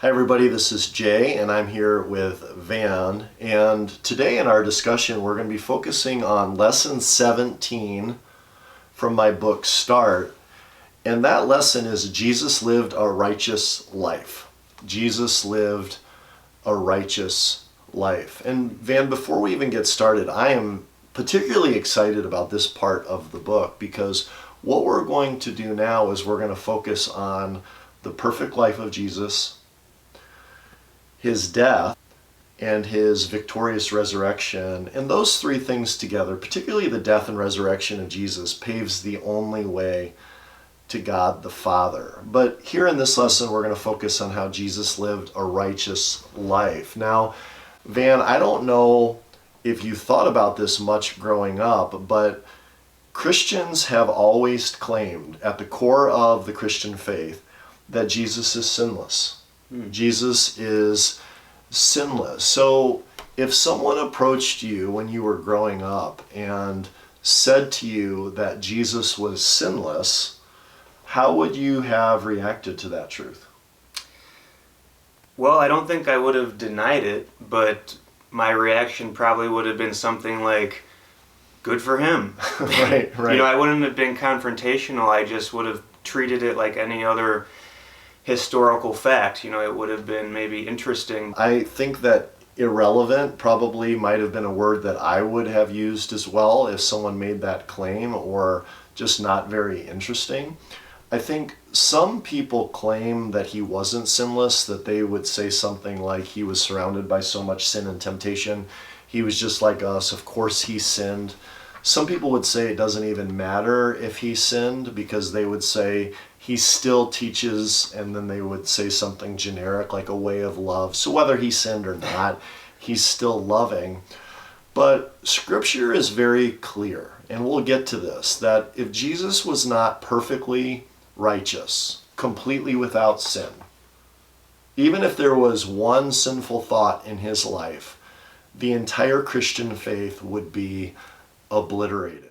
Hi everybody, this is Jay and I'm here with Van, and today in our discussion we're going to be focusing on lesson 17 from my book Start, and that lesson is Jesus lived a righteous life. Jesus lived a righteous life. And Van, before we even get started, I am particularly excited about this part of the book because what we're going to do now is we're going to focus on the perfect life of Jesus, his death, and his victorious resurrection. And those three things together, particularly the death and resurrection of Jesus, paves the only way to God the Father. But here in this lesson, we're going to focus on how Jesus lived a righteous life. Now, Van, I don't know if you thought about this much growing up, but Christians have always claimed at the core of the Christian faith that Jesus is sinless. Jesus is sinless. So if someone approached you when you were growing up and said to you that Jesus was sinless, how would you have reacted to that truth? Well, I don't think I would have denied it, but my reaction probably would have been something like, good for him. Right. I wouldn't have been confrontational. I just would have treated it like any other historical fact. It would have been maybe interesting. I think that irrelevant probably might have been a word that I would have used as well if someone made that claim, or just not very interesting. I think some people claim that he wasn't sinless, that they would say something like he was surrounded by so much sin and temptation. He was just like us. Of course he sinned. Some people would say it doesn't even matter if he sinned, because they would say he still teaches, and then they would say something generic like a way of love. So whether he sinned or not, he's still loving. But Scripture is very clear, and we'll get to this, that if Jesus was not perfectly righteous, completely without sin, even if there was one sinful thought in his life, the entire Christian faith would be obliterated.